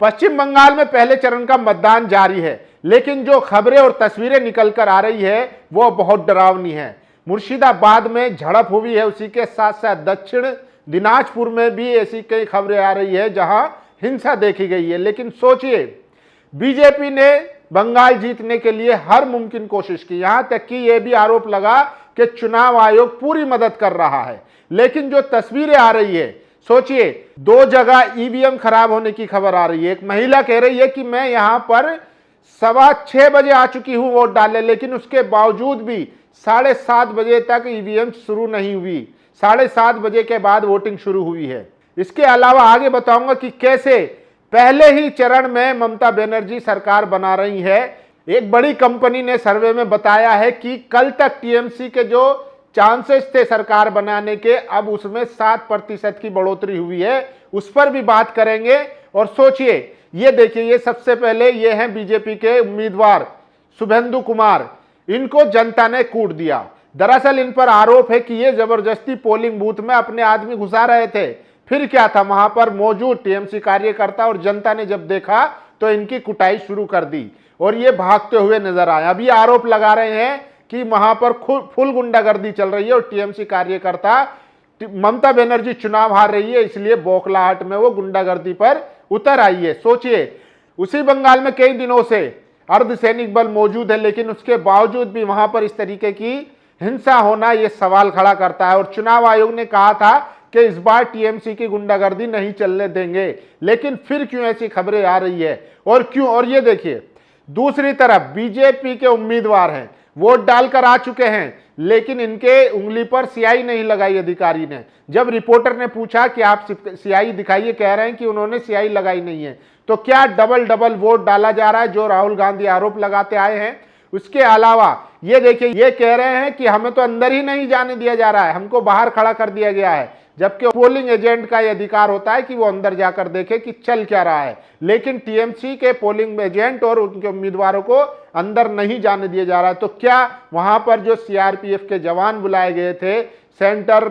पश्चिम बंगाल में पहले चरण का मतदान जारी है, लेकिन जो खबरें और तस्वीरें निकल कर आ रही है वो बहुत डरावनी है। मुर्शिदाबाद में झड़प हुई है, उसी के साथ साथ दक्षिण दिनाजपुर में भी ऐसी कई खबरें आ रही है जहां हिंसा देखी गई है। लेकिन सोचिए, बीजेपी ने बंगाल जीतने के लिए हर मुमकिन कोशिश की, यहां तक कि यह भी आरोप लगा कि चुनाव आयोग पूरी मदद कर रहा है। लेकिन जो तस्वीरें आ रही है, सोचिए, 2 जगह ईवीएम खराब होने की खबर आ रही है। एक महिला कह रही है कि मैं यहां पर 6:15 बजे आ चुकी हूं वोट डालने, लेकिन उसके बावजूद भी 7:30 बजे तक ईवीएम शुरू नहीं हुई। 7:30 बजे के बाद वोटिंग शुरू हुई है। इसके अलावा आगे बताऊंगा कि कैसे पहले ही चरण में ममता बनर्जी सरकार बना रही है। एक बड़ी कंपनी ने सर्वे में बताया है कि कल तक टीएमसी के जो चांसेस थे सरकार बनाने के, अब उसमें 7% की बढ़ोतरी हुई है। उस पर भी बात करेंगे। और सोचिए, ये देखिए, ये सबसे पहले ये हैं बीजेपी के उम्मीदवार शुभेंदु कुमार, इनको जनता ने कूट दिया। दरअसल इन पर आरोप है कि ये जबरदस्ती पोलिंग बूथ में अपने आदमी घुसा रहे थे। फिर क्या था, वहां पर मौजूद टीएमसी कार्यकर्ता और जनता ने जब देखा तो इनकी कुटाई शुरू कर दी और ये भागते हुए नजर आए। अब ये आरोप लगा रहे हैं कि वहां पर फुल गुंडागर्दी चल रही है और टीएमसी कार्यकर्ता, ममता बनर्जी चुनाव हार रही है इसलिए बौखलाहट में वो गुंडागर्दी पर उतर आई है। सोचिए, उसी बंगाल में कई दिनों से अर्धसैनिक बल मौजूद है, लेकिन उसके बावजूद भी वहां पर इस तरीके की हिंसा होना ये सवाल खड़ा करता है। और चुनाव आयोग ने कहा था कि इस बार टीएमसी की गुंडागर्दी नहीं चलने देंगे, लेकिन फिर क्यों ऐसी खबरें आ रही है और क्यों? और ये देखिए, दूसरी तरफ बीजेपी के उम्मीदवार हैं, वोट डालकर आ चुके हैं, लेकिन इनके उंगली पर स्याही नहीं लगाई अधिकारी ने। जब रिपोर्टर ने पूछा कि आप स्याही दिखाइए, कह रहे हैं कि उन्होंने स्याही लगाई नहीं है। तो क्या डबल वोट डाला जा रहा है, जो राहुल गांधी आरोप लगाते आए हैं। उसके अलावा ये देखिए, ये कह रहे हैं कि हमें तो अंदर ही नहीं जाने दिया जा रहा है, हमको बाहर खड़ा कर दिया गया है, जबकि पोलिंग एजेंट का यह अधिकार होता है कि वो अंदर जाकर देखे कि चल क्या रहा है। लेकिन टीएमसी के पोलिंग एजेंट और उनके उम्मीदवारों को अंदर नहीं जाने दिया जा रहा है। तो क्या वहां पर जो सीआरपीएफ के जवान बुलाए गए थे, सेंटर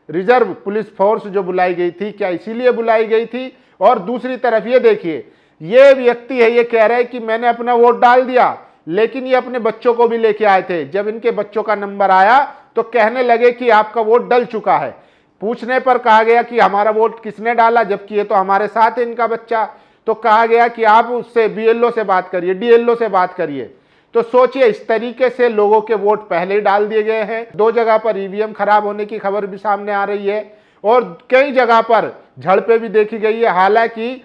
रिजर्व पुलिस फोर्स जो बुलाई गई थी, क्या इसीलिए बुलाई गई थी? और दूसरी तरफ ये देखिए, ये व्यक्ति है, ये कह रहे हैं कि मैंने अपना वोट डाल दिया, लेकिन ये अपने बच्चों को भी लेके आए थे। जब इनके बच्चों का नंबर आया तो कहने लगे कि आपका वोट डल चुका है। पूछने पर कहा गया कि हमारा वोट किसने डाला, जबकि ये तो हमारे साथ है इनका बच्चा। तो कहा गया कि आप उससे बीएलओ से बात करिए, डीएलओ से बात करिए। तो सोचिए, इस तरीके से लोगों के वोट पहले ही डाल दिए गए हैं। 2 जगह पर ईवीएम खराब होने की खबर भी सामने आ रही है और कई जगह पर झड़पें भी देखी गई है। हालांकि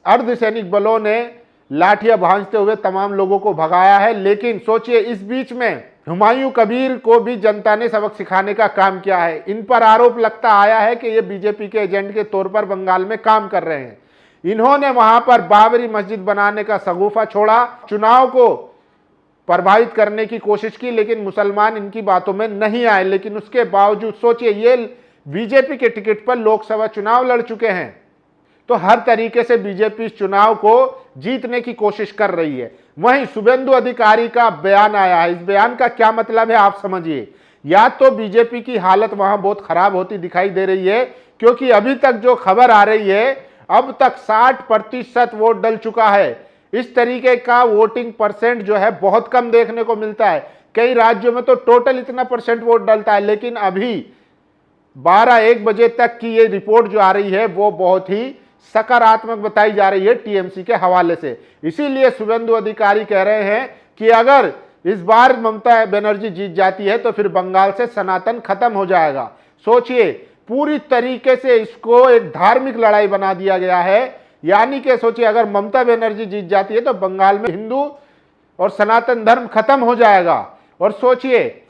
अर्धसैनिक बलों ने लाठियां भांजते हुए तमाम लोगों को भगाया है। लेकिन सोचिए, इस बीच में हुमायूं कबीर को भी जनता ने सबक सिखाने का काम किया है। इन पर आरोप लगता आया है कि ये बीजेपी के एजेंट के तौर पर बंगाल में काम कर रहे हैं। इन्होंने वहां पर बाबरी मस्जिद बनाने का शगुफा छोड़ा, चुनाव को प्रभावित करने की कोशिश की, लेकिन मुसलमान इनकी बातों में नहीं आए। लेकिन उसके बावजूद सोचिए, ये बीजेपी के टिकट पर लोकसभा चुनाव लड़ चुके हैं। तो हर तरीके से बीजेपी इस चुनाव को जीतने की कोशिश कर रही है। वहीं शुभेंदु अधिकारी का बयान आया है। इस बयान का क्या मतलब है आप समझिए। या तो बीजेपी की हालत वहां बहुत खराब होती दिखाई दे रही है, क्योंकि अभी तक जो खबर आ रही है, अब तक 60% वोट डल चुका है। इस तरीके का वोटिंग परसेंट जो है बहुत कम देखने को मिलता है। कई राज्यों में तो टोटल इतना परसेंट वोट डलता है, लेकिन अभी 12-1 बजे तक की ये रिपोर्ट जो आ रही है वो बहुत ही सकारात्मक बताई जा रही है टीएमसी के हवाले से। इसीलिए शुभेंदु अधिकारी कह रहे हैं कि अगर इस बार ममता बनर्जी जीत जाती है तो फिर बंगाल से सनातन खत्म हो जाएगा। सोचिए, पूरी तरीके से इसको एक धार्मिक लड़ाई बना दिया गया है। यानी कि सोचिए, अगर ममता बनर्जी जीत जाती है तो बंगाल में हिंदू और सनातन धर्म खत्म हो जाएगा। और सोचिए,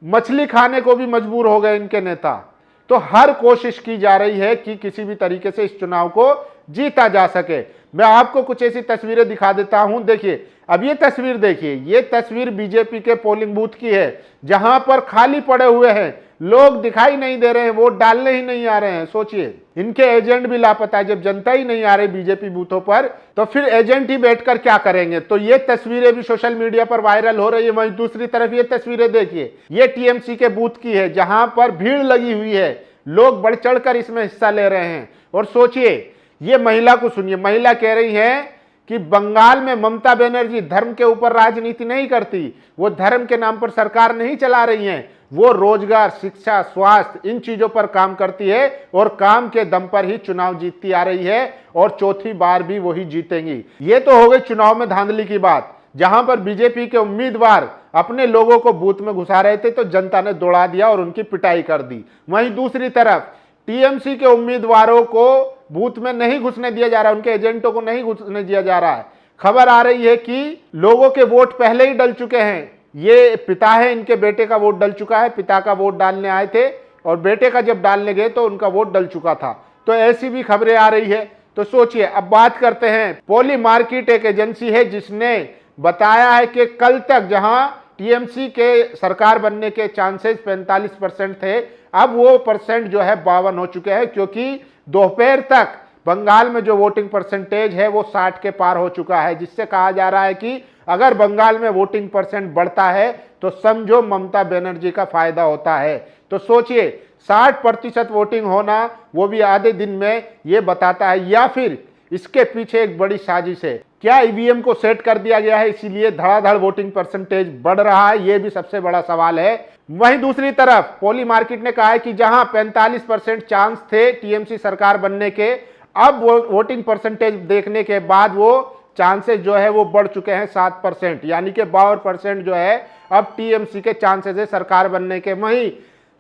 मछली खाने को भी मजबूर हो गए इनके नेता। तो हर कोशिश की जा रही है कि किसी भी तरीके से इस चुनाव को जीता जा सके। मैं आपको कुछ ऐसी तस्वीरें दिखा देता हूं। देखिए, अब ये तस्वीर देखिए, ये तस्वीर बीजेपी के पोलिंग बूथ की है, जहां पर खाली पड़े हुए हैं, लोग दिखाई नहीं दे रहे हैं, वोट डालने ही नहीं आ रहे हैं। सोचिए, इनके एजेंट भी लापता है। जब जनता ही नहीं आ रही बीजेपी बूथों पर, तो फिर एजेंट ही बैठकर क्या करेंगे। तो ये तस्वीरें भी सोशल मीडिया पर वायरल हो रही है। वहीं दूसरी तरफ ये तस्वीरें देखिए, ये टीएमसी के बूथ की है, जहां पर भीड़ लगी हुई है, लोग बढ़ चढ़कर इसमें हिस्सा ले रहे हैं। और सोचिए ये महिला को सुनिए, महिला कह रही है कि बंगाल में ममता बनर्जी धर्म के ऊपर राजनीति नहीं करती, वो धर्म के नाम पर सरकार नहीं चला रही हैं, वो रोजगार, शिक्षा, स्वास्थ्य, इन चीजों पर काम करती है और काम के दम पर ही चुनाव जीतती आ रही है और चौथी बार भी वही जीतेंगी। ये तो हो गई चुनाव में धांधली की बात, जहां पर बीजेपी के उम्मीदवार अपने लोगों को बूथ में घुसा रहे थे तो जनता ने दौड़ा दिया और उनकी पिटाई कर दी। वहीं दूसरी तरफ टीएमसी के उम्मीदवारों को बूथ में नहीं घुसने दिया जा रहा, उनके एजेंटों को नहीं घुसने दिया जा रहा है। खबर आ रही है कि लोगों के वोट पहले ही डल चुके हैं। ये पिता है, इनके बेटे का वोट डल चुका है, पिता का वोट डालने आए थे और बेटे का जब डालने गए तो उनका वोट डल चुका था। तो ऐसी भी खबरें आ रही है। तो सोचिए, अब बात करते हैं, पॉली मार्केट एक एजेंसी है जिसने बताया है कि कल तक जहां टीएमसी के सरकार बनने के चांसेस 45% थे, अब वो परसेंट जो है 52 हो चुके हैं, क्योंकि दोपहर तक बंगाल में जो वोटिंग परसेंटेज है वो 60 के पार हो चुका है, जिससे कहा जा रहा है कि अगर बंगाल में वोटिंग परसेंट बढ़ता है तो समझो ममता बनर्जी का फायदा होता है। तो सोचिए, 60% वोटिंग होना वो भी आधे दिन में, ये बताता है या फिर इसके पीछे एक बड़ी साजिश है। क्या ईवीएम को सेट कर दिया गया है इसीलिए धड़ाधड़ वोटिंग परसेंटेज बढ़ रहा है? ये भी सबसे बड़ा सवाल है। वहीं दूसरी तरफ पॉली मार्केट ने कहा है कि जहां 45% चांस थे टीएमसी सरकार बनने के, अब वो वोटिंग परसेंटेज देखने के बाद वो चांसेस जो है वो बढ़ चुके हैं 7%, यानी कि 52% जो है अब टीएमसी के चांसेस है सरकार बनने के। वहीं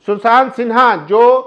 सुशांत सिन्हा जो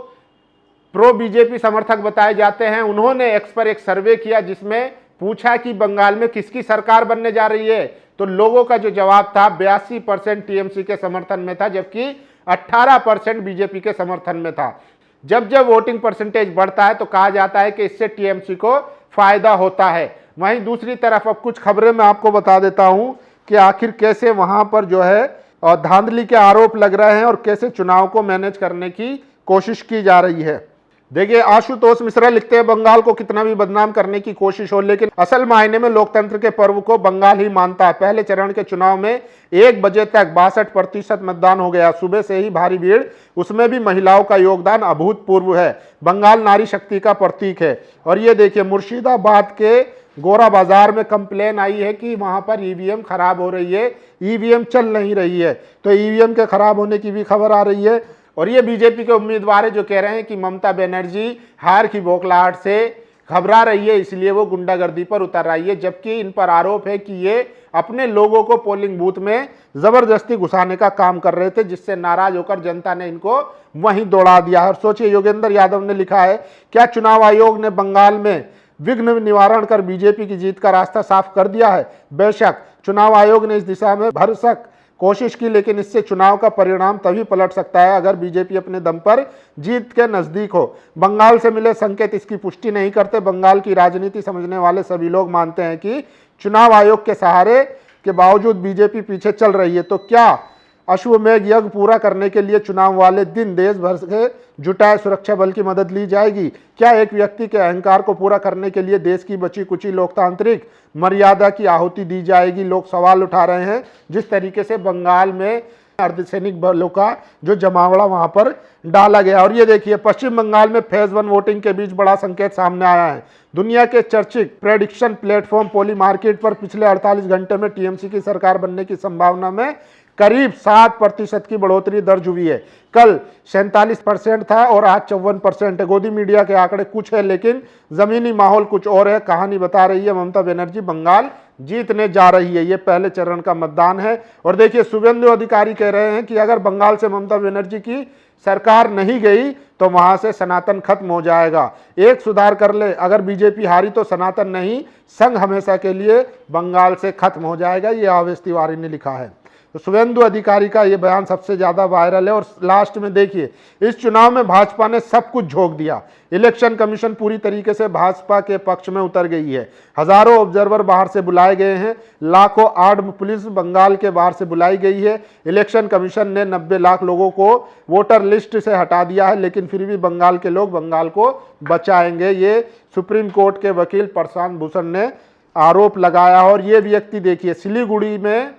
प्रो बीजेपी समर्थक बताए जाते हैं, उन्होंने एक्स पर एक सर्वे किया जिसमें पूछा कि बंगाल में किसकी सरकार बनने जा रही है, तो लोगों का जो जवाब था 82% टीएमसी के समर्थन में था, जबकि 18% बीजेपी के समर्थन में था। जब जब वोटिंग परसेंटेज बढ़ता है तो कहा जाता है कि इससे टीएमसी को फायदा होता है। वहीं दूसरी तरफ अब कुछ खबरें मैं आपको बता देता हूं कि आखिर कैसे वहां पर जो है धांधली के आरोप लग रहे हैं और कैसे चुनाव को मैनेज करने की कोशिश की जा रही है। देखिए, आशुतोष मिश्रा लिखते हैं, बंगाल को कितना भी बदनाम करने की कोशिश हो, लेकिन असल मायने में लोकतंत्र के पर्व को बंगाल ही मानता है। पहले चरण के चुनाव में 1 बजे तक 62% मतदान हो गया। सुबह से ही भारी भीड़, उसमें भी महिलाओं का योगदान अभूतपूर्व है। बंगाल नारी शक्ति का प्रतीक है। और ये देखिए, मुर्शिदाबाद के गोरा बाजार में कंप्लेन आई है कि वहां पर ईवीएम खराब हो रही है, ईवीएम चल नहीं रही है। तो ईवीएम के खराब होने की भी खबर आ रही है। और ये बीजेपी के उम्मीदवार है जो कह रहे हैं कि ममता बनर्जी हार की बौखलाहट से घबरा रही है, इसलिए वो गुंडागर्दी पर उतर रही है, जबकि इन पर आरोप है कि ये अपने लोगों को पोलिंग बूथ में जबरदस्ती घुसाने का काम कर रहे थे, जिससे नाराज होकर जनता ने इनको वहीं दौड़ा दिया। और सोचिए, योगेंद्र यादव ने लिखा है, क्या चुनाव आयोग ने बंगाल में विघ्न निवारण कर बीजेपी की जीत का रास्ता साफ कर दिया है? बेशक चुनाव आयोग ने इस दिशा में भरसक कोशिश की, लेकिन इससे चुनाव का परिणाम तभी पलट सकता है अगर बीजेपी अपने दम पर जीत के नजदीक हो। बंगाल से मिले संकेत इसकी पुष्टि नहीं करते। बंगाल की राजनीति समझने वाले सभी लोग मानते हैं कि चुनाव आयोग के सहारे के बावजूद बीजेपी पीछे चल रही है। तो क्या अश्वमेध यज्ञ पूरा करने के लिए चुनाव वाले दिन देश भर से जुटाए सुरक्षा बल की मदद ली जाएगी? क्या एक व्यक्ति के अहंकार को पूरा करने के लिए देश की बची कुची लोकतांत्रिक मर्यादा की आहुति दी जाएगी? लोग सवाल उठा रहे हैं। जिस तरीके से बंगाल में अर्धसैनिक बलों का जो जमावड़ा वहां पर डाला गया। और ये देखिए, पश्चिम बंगाल में फेज 1 वोटिंग के बीच बड़ा संकेत सामने आया है। दुनिया के चर्चित प्रेडिक्शन प्लेटफॉर्म पॉली मार्केट पर पिछले 48 घंटे में टीएमसी की सरकार बनने की संभावना में करीब 7% की बढ़ोतरी दर्ज हुई है। कल 47% था और आज 54% है। गोदी मीडिया के आंकड़े कुछ है, लेकिन जमीनी माहौल कुछ और है। कहानी बता रही है ममता बनर्जी बंगाल जीतने जा रही है। ये पहले चरण का मतदान है। और देखिए, शुभेंदु अधिकारी कह रहे हैं कि अगर बंगाल से ममता बनर्जी की सरकार नहीं गई तो वहां से सनातन खत्म हो जाएगा। एक सुधार कर ले, अगर बीजेपी हारी तो सनातन नहीं, संघ हमेशा के लिए बंगाल से खत्म हो जाएगा। ये आवेश तिवारी ने लिखा है। तो शुभेंदु अधिकारी का ये बयान सबसे ज्यादा वायरल है। और लास्ट में देखिए, इस चुनाव में भाजपा ने सब कुछ झोंक दिया। इलेक्शन कमीशन पूरी तरीके से भाजपा के पक्ष में उतर गई है। हजारों ऑब्जर्वर बाहर से बुलाए गए हैं। लाखों आर्म्ड पुलिस बंगाल के बाहर से बुलाई गई है। इलेक्शन कमीशन ने 90 लाख लोगों को वोटर लिस्ट से हटा दिया है, लेकिन फिर भी बंगाल के लोग बंगाल को बचाएंगे। ये सुप्रीम कोर्ट के वकील प्रशांत भूषण ने आरोप लगाया। और ये व्यक्ति देखिए, सिलीगुड़ी में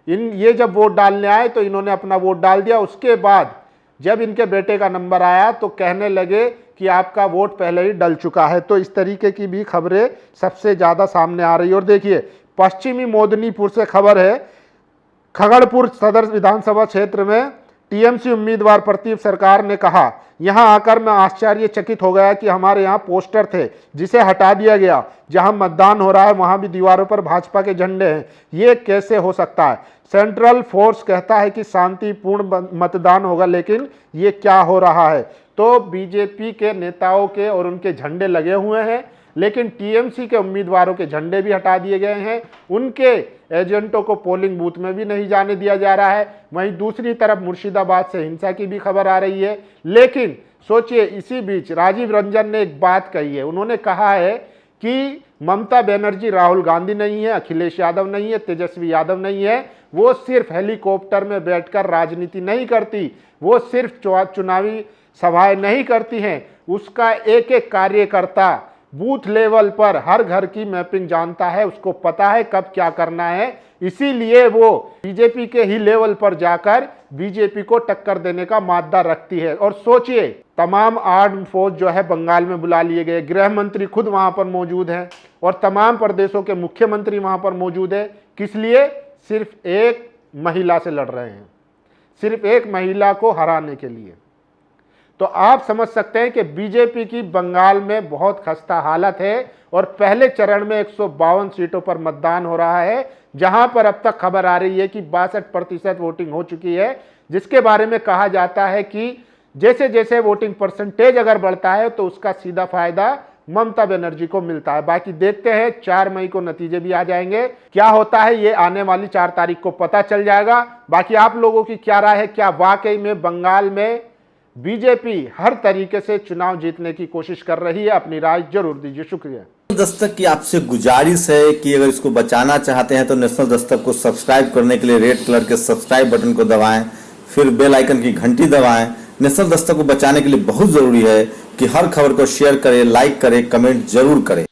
ये जब वोट डालने आए तो इन्होंने अपना वोट डाल दिया। उसके बाद जब इनके बेटे का नंबर आया तो कहने लगे कि आपका वोट पहले ही डल चुका है। तो इस तरीके की भी खबरें सबसे ज़्यादा सामने आ रही है। और देखिए, पश्चिमी मोदनीपुर से खबर है, खगड़पुर सदर विधानसभा क्षेत्र में टीएमसी उम्मीदवार प्रदीप सरकार ने कहा, यहां आकर मैं आश्चर्यचकित हो गया कि हमारे यहां पोस्टर थे जिसे हटा दिया गया। जहां मतदान हो रहा है वहां भी दीवारों पर भाजपा के झंडे हैं। ये कैसे हो सकता है? सेंट्रल फोर्स कहता है कि शांतिपूर्ण मतदान होगा, लेकिन ये क्या हो रहा है? तो बीजेपी के नेताओं के और उनके झंडे लगे हुए हैं, लेकिन टीएमसी के उम्मीदवारों के झंडे भी हटा दिए गए हैं। उनके एजेंटों को पोलिंग बूथ में भी नहीं जाने दिया जा रहा है। वहीं दूसरी तरफ मुर्शिदाबाद से हिंसा की भी खबर आ रही है। लेकिन सोचिए, इसी बीच राजीव रंजन ने एक बात कही है। उन्होंने कहा है कि ममता बनर्जी राहुल गांधी नहीं है, अखिलेश यादव नहीं है, तेजस्वी यादव नहीं है। वो सिर्फ हेलीकॉप्टर में बैठकर राजनीति नहीं करती, वो सिर्फ चुनावी सभाएं नहीं करती हैं। उसका एक एक कार्यकर्ता बूथ लेवल पर हर घर की मैपिंग जानता है, उसको पता है कब क्या करना है। इसीलिए वो बीजेपी के ही लेवल पर जाकर बीजेपी को टक्कर देने का मादा रखती है। और सोचिए, तमाम आर्म्ड फोर्स जो है बंगाल में बुला लिए गए, गृह मंत्री खुद वहां पर मौजूद हैं और तमाम प्रदेशों के मुख्यमंत्री वहां पर मौजूद है। किस लिए? सिर्फ एक महिला से लड़ रहे हैं, सिर्फ एक महिला को हराने के लिए। तो आप समझ सकते हैं कि बीजेपी की बंगाल में बहुत खस्ता हालत है। और पहले चरण में 152 सीटों पर मतदान हो रहा है, जहां पर अब तक खबर आ रही है कि 62% वोटिंग हो चुकी है, जिसके बारे में कहा जाता है कि जैसे जैसे वोटिंग परसेंटेज अगर बढ़ता है तो उसका सीधा फायदा ममता बनर्जी को मिलता है। बाकी देखते हैं, 4 मई को नतीजे भी आ जाएंगे। क्या होता है ये आने वाली 4 तारीख को पता चल जाएगा। बाकी आप लोगों की क्या राय है? क्या वाकई में बंगाल में बीजेपी हर तरीके से चुनाव जीतने की कोशिश कर रही है? अपनी राय जरूर दीजिए। शुक्रिया। दस्तक की आपसे गुजारिश है कि अगर इसको बचाना चाहते हैं तो नेशनल दस्तक को सब्सक्राइब करने के लिए रेड कलर के सब्सक्राइब बटन को दबाएं, फिर बेल आइकन की घंटी दबाएं। नेशनल दस्तक को बचाने के लिए बहुत जरूरी है कि हर खबर को शेयर करें, लाइक करें, कमेंट जरूर करें।